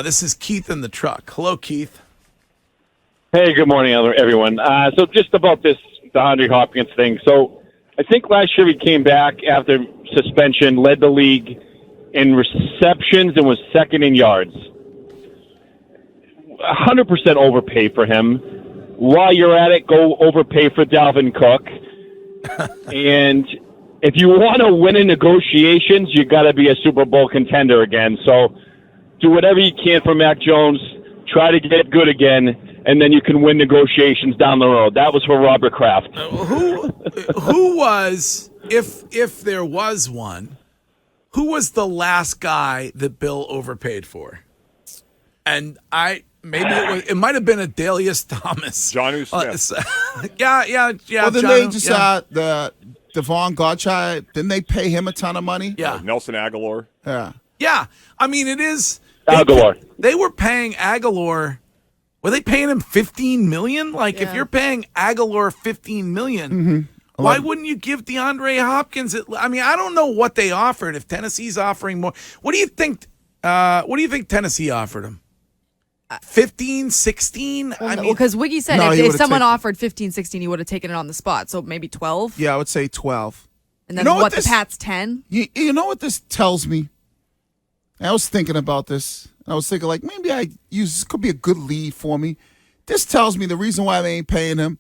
This is Keith in the truck. Hello, Keith. Hey, good morning, everyone. So just about this DeAndre Hopkins thing. So I think last year he came back after suspension, led the league in receptions, and was second in yards. 100% overpay for him. While you're at it, go overpay for Dalvin Cook. And if you want to win in negotiations, you got to be a Super Bowl contender again. So do whatever you can for Mac Jones. Try to get good again, and then you can win negotiations down the road. That was for Robert Kraft. Who was, if there was one, who was the last guy that Bill overpaid for? And it might have been a Dalius Thomas. Jonnu Smith. Yeah. Well, then they just the Devon Godchai, didn't they pay him a ton of money? Yeah. Nelson Aguilar. Yeah. Yeah. I mean, it is. Aguilar. They were paying Aguilar. Were they paying him $15 million? If you're paying Aguilar $15 million, why wouldn't you give DeAndre Hopkins? I don't know what they offered. If Tennessee's offering more, what do you think? What do you think Tennessee offered him? 15, 16? Because Wiggy said if someone offered 15, 16, he would have taken it on the spot. So maybe 12? Yeah, I would say 12. And then the Pats 10? You know what this tells me? I was thinking about this. I was thinking, maybe this could be a good lead for me. This tells me the reason why they ain't paying him,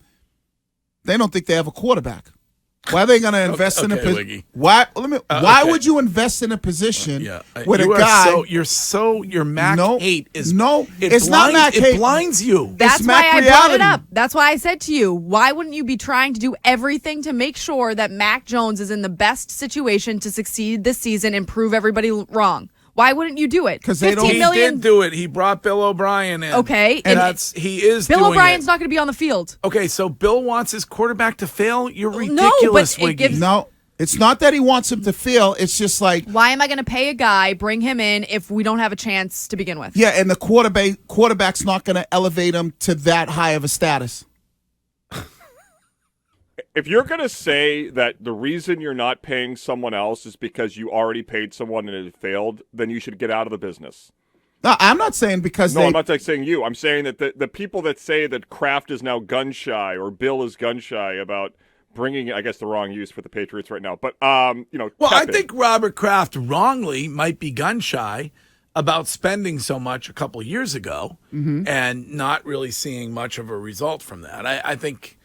they don't think they have a quarterback. Why are they going to invest in a position? Why would you invest in a position with a guy? Your Mac hate is it's not Mac hate. It blinds you. That's why I brought it up. That's why I said to you, why wouldn't you be trying to do everything to make sure that Mac Jones is in the best situation to succeed this season and prove everybody wrong? Why wouldn't you do it? Because they don't. He did do it. He brought Bill O'Brien in. Okay, and he is. Bill doing O'Brien's it. not going to be on the field. Okay, so Bill wants his quarterback to fail. You're ridiculous, Wiggy. No, it's not that he wants him to fail. It's just why am I going to pay a guy, bring him in if we don't have a chance to begin with? Yeah, and the quarterback's not going to elevate him to that high of a status. If you're going to say that the reason you're not paying someone else is because you already paid someone and it failed, then you should get out of the business. No, I'm not saying because I'm not saying you. I'm saying that the people that say that Kraft is now gun-shy or Bill is gun-shy about bringing, I guess, the wrong use for the Patriots right now. But, Well, I think Robert Kraft wrongly might be gun-shy about spending so much a couple years ago and not really seeing much of a result from that. I think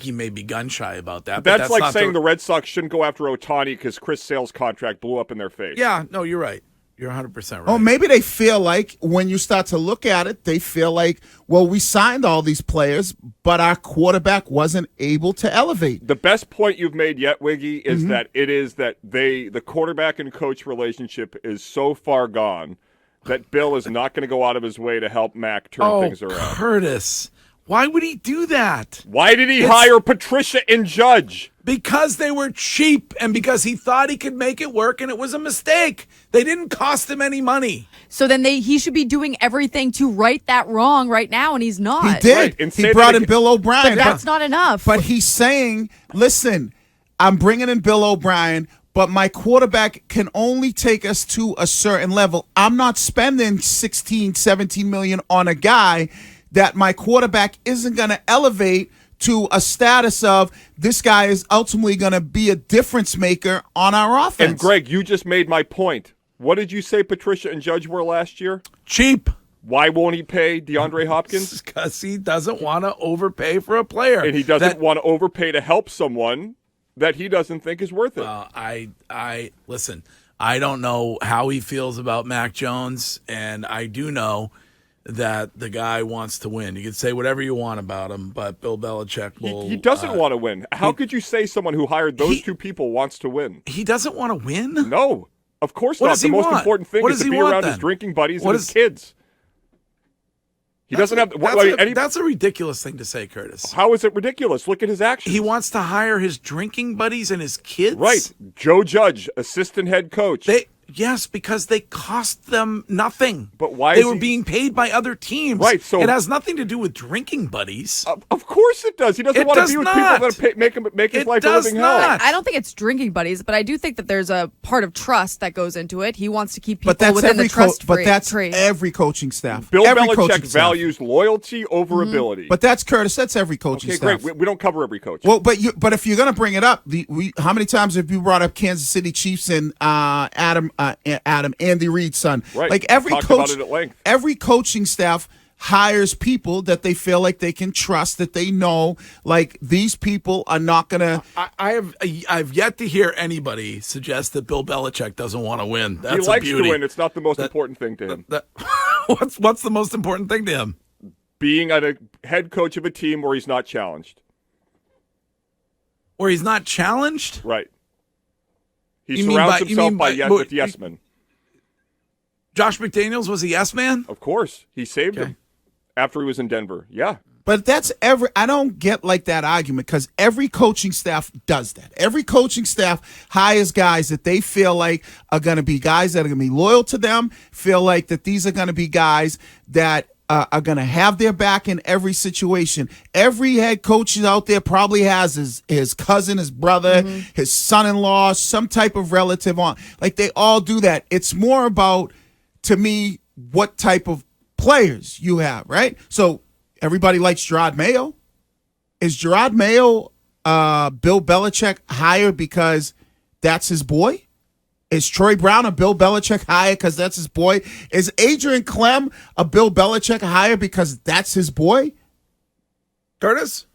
he may be gun-shy about that. But that's like saying the Red Sox shouldn't go after Ohtani because Chris Sale's contract blew up in their face. Yeah, no, you're right. You're 100% right. Oh, maybe they feel like, when you start to look at it, they feel like, well, we signed all these players, but our quarterback wasn't able to elevate. The best point you've made yet, Wiggy, is that it is that the quarterback and coach relationship is so far gone that Bill is not going to go out of his way to help Mac turn things around. Curtis. Why would he do that? Why did he hire Patricia and Judge? Because they were cheap and because he thought he could make it work, and it was a mistake. They didn't cost him any money. So then he should be doing everything to right that wrong right now, and he's not. He did. Right. He brought in Bill O'Brien. But that's not enough. But he's saying, listen, I'm bringing in Bill O'Brien, but my quarterback can only take us to a certain level. I'm not spending 16, 17 million on a guy that my quarterback isn't going to elevate to a status of this guy is ultimately going to be a difference maker on our offense. And Greg, you just made my point. What did you say Patricia and Judge were last year? Cheap. Why won't he pay DeAndre Hopkins? Because he doesn't want to overpay for a player. And he doesn't want to overpay to help someone that he doesn't think is worth it. I listen, I don't know how he feels about Mac Jones, and I do know that the guy wants to win. You can say whatever you want about him, but Bill Belichick will... He doesn't want to win. How could you say someone who hired those two people wants to win? He doesn't want to win? No, of course What not. does he The most want? important thing What is does to he be want, around then? his drinking buddies What and his kids. He doesn't have... That's a ridiculous thing to say, Curtis. How is it ridiculous? Look at his actions. He wants to hire his drinking buddies and his kids? Right. Joe Judge, assistant head coach. Yes, because they cost them nothing. But why they is were he- being paid by other teams. Right, so- it has nothing to do with drinking buddies. Of course it does. He doesn't It want to does be with not. people that make his It life a does living not. hell. I don't think it's drinking buddies, but I do think that there's a part of trust that goes into it. He wants to keep people But that's within every the trust but that's tree. every coaching staff. Bill every coaching Belichick staff. values loyalty over ability. But that's Curtis. That's every coaching okay, staff. great. We don't cover every coach. Well, but if you're gonna bring it up, how many times have you brought up Kansas City Chiefs and Andy Reid's son? Right. Like every Talked coach, about it at length. every coaching staff hires people that they feel like they can trust, that they know, like these people are not gonna. I've yet to hear anybody suggest that Bill Belichick doesn't want to win. That's he likes a beauty. to win. It's not the most important thing to him. What's the most important thing to him? Being a head coach of a team where he's not challenged. Where he's not challenged? Right. He You mean surrounds by- you himself mean with yes men. Josh McDaniels was a yes man? Of course. He saved him after he was in Denver. Yeah. But that's I don't get like that argument because every coaching staff does that. Every coaching staff hires guys that they feel like are going to be guys that are going to be loyal to them, feel like that these are going to be guys that are going to have their back in every situation. Every head coach out there probably has his cousin, his brother, his son-in-law, some type of relative on. Like they all do that. It's more about, to me, what type of players you have, right? So everybody likes Gerard Mayo. Is Gerard Mayo Bill Belichick hired because that's his boy? Is Troy Brown a Bill Belichick hire because that's his boy? Is Adrian Clem a Bill Belichick hire because that's his boy? Curtis?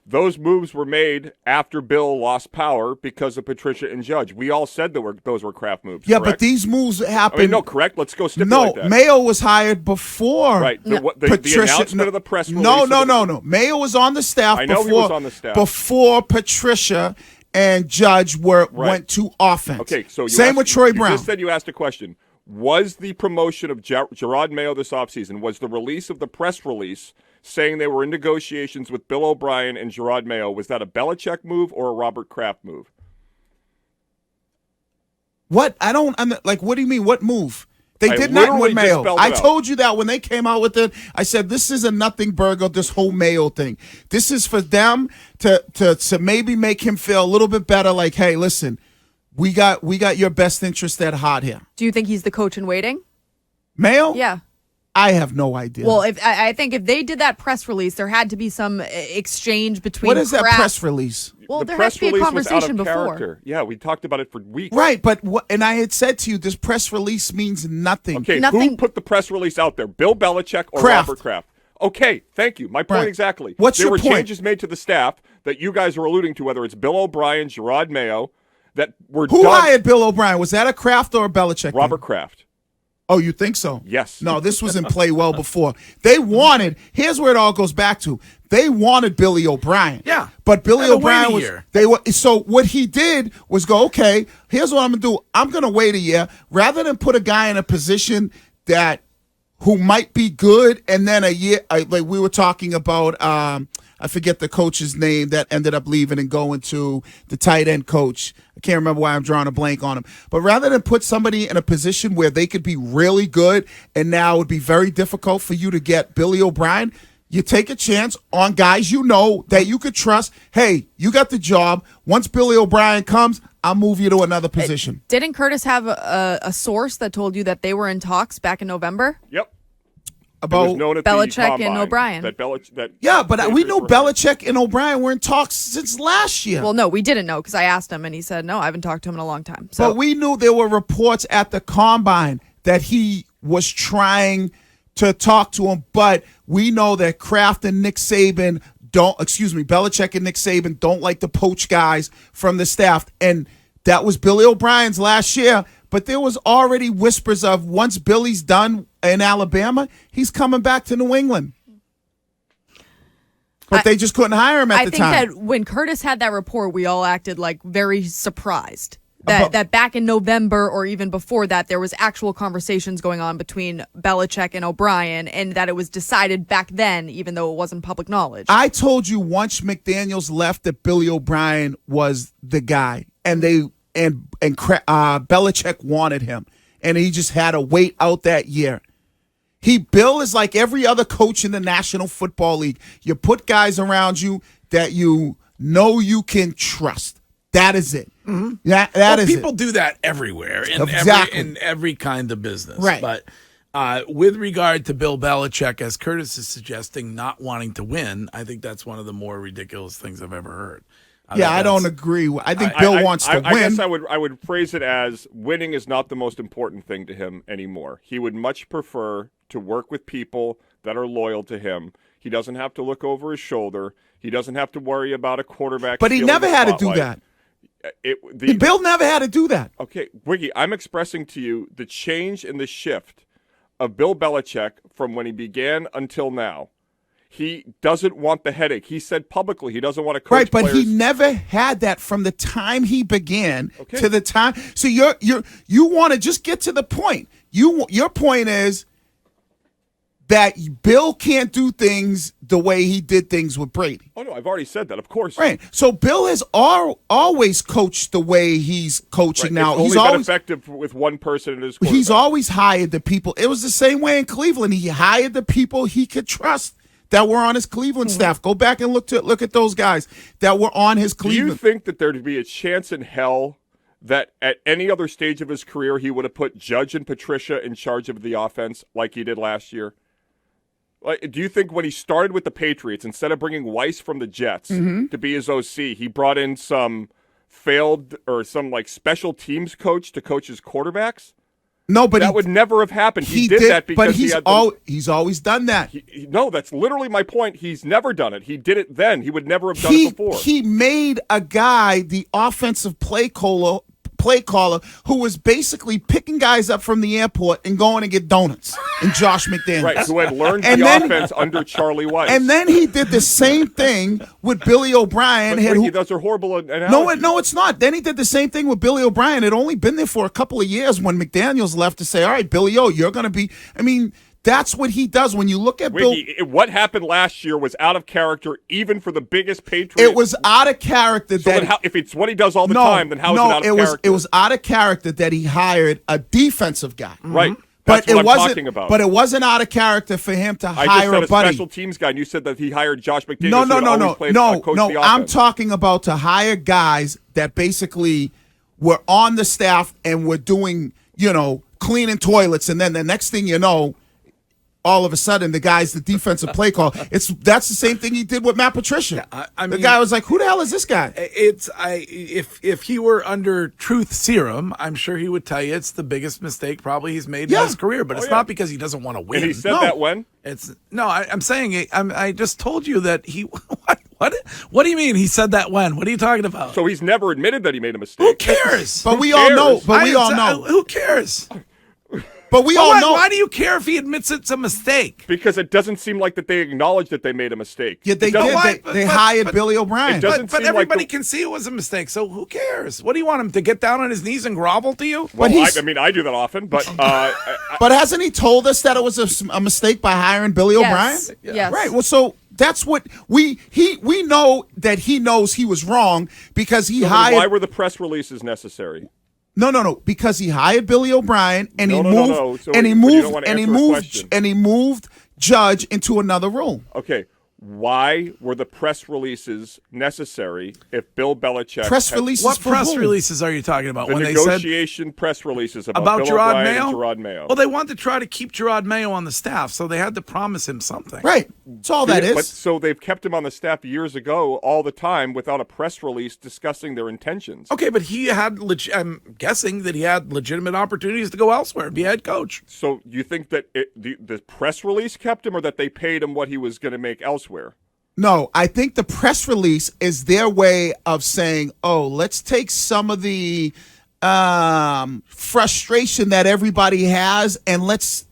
Those moves were made after Bill lost power because of Patricia and Judge. We all said those were Kraft moves. Yeah, correct? but these moves happened. I mean, no, correct? Let's go stipulate No, that. Mayo was hired before. Right. The Patricia, announcement of the press release. No. Mayo was on the staff I know before, he was on the staff. before Patricia and Judge went to offense. Okay, so same with Troy Brown. You just said you asked a question. Was the promotion of Gerard Mayo this offseason, was the release of the press release saying they were in negotiations with Bill O'Brien and Gerard Mayo, was that a Belichick move or a Robert Kraft move? What? What do you mean? What move? They I did nothing with literally just Mayo. spelled I it out. told you that when they came out with it. I said this is a nothing burger. This whole Mayo thing. This is for them to maybe make him feel a little bit better. Like, hey, listen, we got your best interest at heart here. Do you think he's the coach in waiting? Mayo? Yeah. I have no idea. Well, I think if they did that press release, there had to be some exchange between. What is that Kraft- press release? Well, The there press has to be a release was out conversation of before. character. Yeah, we talked about it for weeks. Right, but and I had said to you, this press release means nothing. Okay, who Nothing- put the press release out there? Bill Belichick or Kraft. Robert Kraft? Okay, thank you. My point Right. exactly. What's there your were point? changes made to the staff that you guys are alluding to, whether it's Bill O'Brien, Gerard Mayo, that were Who done. hired Bill O'Brien? Was that a Kraft or a Belichick thing? Robert Kraft. Oh, you think so? Yes. No, this was in play well before. They wanted, here's where it all goes back to. They wanted Billy O'Brien. Yeah. But Billy Had to wait O'Brien a was year. so what he did was go, okay, here's what I'm gonna do. I'm gonna wait a year rather than put a guy in a position that who might be good and then a year like we were talking about I forget the coach's name that ended up leaving and going to the tight end coach. I can't remember why I'm drawing a blank on him. But rather than put somebody in a position where they could be really good and now it would be very difficult for you to get Billy O'Brien, you take a chance on guys you know that you could trust. Hey, you got the job. Once Billy O'Brien comes, I'll move you to another position. Didn't Curtis have a source that told you that they were in talks back in November? Yep. It About was known at Belichick the and combine O'Brien. Yeah, but we Patriots know were- Belichick and O'Brien were in talks since last year. Well, no, we didn't know because I asked him and he said, no, I haven't talked to him in a long time. So But we knew there were reports at the combine that he was trying to talk to him, but we know that Kraft and Nick Saban Belichick and Nick Saban don't like to poach guys from the staff. And that was Billy O'Brien's last year. But there was already whispers of once Billy's done in Alabama, he's coming back to New England. But they just couldn't hire him at the time. I think that when Curtis had that report, we all acted like very surprised that back in November or even before that, there was actual conversations going on between Belichick and O'Brien and that it was decided back then, even though it wasn't public knowledge. I told you once McDaniels left that Billy O'Brien was the guy, and Belichick wanted him. and he just had to wait out that year. Bill is like every other coach in the National Football League. You put guys around you that you know you can trust. That is it. Mm-hmm. That is people it. do that everywhere in every kind of business. Right. But with regard to Bill Belichick, as Curtis is suggesting, not wanting to win, I think that's one of the more ridiculous things I've ever heard. I don't agree. I think Bill wants to win. I guess I would phrase it as winning is not the most important thing to him anymore. He would much prefer to work with people that are loyal to him. He doesn't have to look over his shoulder. He doesn't have to worry about a quarterback. But he never had to do that. Bill never had to do that. Okay, Wiggy, I'm expressing to you the change and the shift of Bill Belichick from when he began until now. He doesn't want the headache. He said publicly he doesn't want to coach but players. he never had that from the time he began to the time. So you want to just get to the point. Your point is that Bill can't do things the way he did things with Brady. Oh, no, I've already said that, of course. Right. So Bill has always coached the way he's coaching now. He's only been effective with one person in his quarterback. He's always hired the people. It was the same way in Cleveland. He hired the people he could trust that were on his Cleveland staff. Go back and look at those guys that were on his Cleveland. Do you think that there'd be a chance in hell that at any other stage of his career he would have put Judge and Patricia in charge of the offense like he did last year? Like, do you think when he started with the Patriots, instead of bringing Weiss from the Jets to be his OC, he brought in some special teams coach to coach his quarterbacks? No, but that would never have happened. He did that because but he's always done that. No, that's literally my point. He's never done it. He did it then. He would never have done it before. He made a guy the offensive play caller who was basically picking guys up from the airport and going to get donuts, and Josh McDaniels. Right, who had learned offense under Charlie Weiss. And then he did the same thing with Billy O'Brien. Those are horrible analogies. No, it's not. Then he did the same thing with Billy O'Brien. It had only been there for a couple of years when McDaniels left to say, all right, Billy O, you're going to be – I mean – that's what he does. When you look at Bill, what happened last year was out of character, even for the biggest Patriots. It was out of character. If it's what he does all the time, then how is it out of character? It was out of character that he hired a defensive guy. Right. That's what I'm talking about. But it wasn't out of character for him to hire I just said a special teams guy, and you said that he hired Josh McDaniels. No. I'm talking about to hire guys that basically were on the staff and were doing, cleaning toilets, and then the next thing you know, all of a sudden, the guy's the defensive play call. That's the same thing he did with Matt Patricia. Yeah, the guy was like, "Who the hell is this guy?" If he were under truth serum, I'm sure he would tell you it's the biggest mistake probably he's made in his career. But it's not because he doesn't want to win. And he said that when? I'm saying I just told you that he. What do you mean he said that when? What are you talking about? So he's never admitted that he made a mistake. Who cares? But we all know. Who cares? But we all know. Why do you care if he admits it's a mistake? Because it doesn't seem like that they acknowledge that they made a mistake. Yeah, they did. They hired Billy O'Brien. But everybody can see it was a mistake, so who cares? What do you want him to get down on his knees and grovel to you? Well, I do that often, but... but hasn't he told us that it was a mistake by hiring Billy O'Brien? Yes. Right, well, so... That's what we know that he knows he was wrong because he hired... Why were the press releases necessary? No. Because he hired Billy O'Brien and he moved Judge into another role. Okay. Why were the press releases necessary if Bill Belichick... What press releases are you talking about? The negotiation press releases about Bill Gerard O'Brien Mayo? and Gerard Mayo. Well, they wanted to try to keep Gerard Mayo on the staff, so they had to promise him something. Right. That's all that is. But so they've kept him on the staff years ago all the time without a press release discussing their intentions. Okay, but he had... I'm guessing that he had legitimate opportunities to go elsewhere and be head coach. So you think that the press release kept him or that they paid him what he was going to make elsewhere? No, I think the press release is their way of saying, oh, let's take some of the frustration that everybody has and let's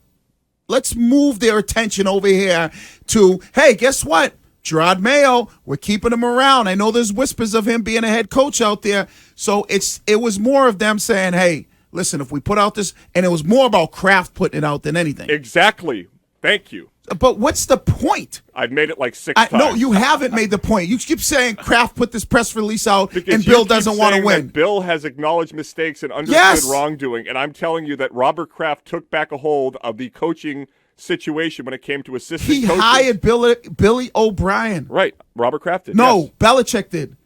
move their attention over here to, hey, guess what? Gerard Mayo, we're keeping him around. I know there's whispers of him being a head coach out there. So it was more of them saying, hey, listen, if we put out this, and it was more about Kraft putting it out than anything. Exactly. Thank you. But what's the point? I've made it like 6 times. No, you haven't made the point. You keep saying Kraft put this press release out because and Bill doesn't want to win. Bill has acknowledged mistakes and understood wrongdoing, and I'm telling you that Robert Kraft took back a hold of the coaching situation when it came to assistant coaches. He hired Billy O'Brien. Right, Robert Kraft did. No, yes. Belichick did.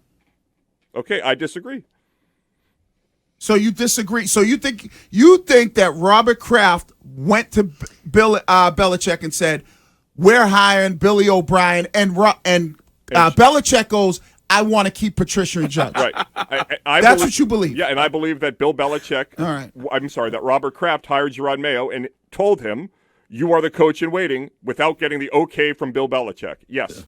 Okay, I disagree. So you disagree? So you think that Robert Kraft went to Belichick and said, "We're hiring Billy O'Brien," and Belichick goes, "I want to keep Patricia and Judge." Right. That's what you believe. Yeah, and I believe that Bill Belichick. All right. I'm sorry, that Robert Kraft hired Gerard Mayo and told him, "You are the coach in waiting," without getting the okay from Bill Belichick. Yes.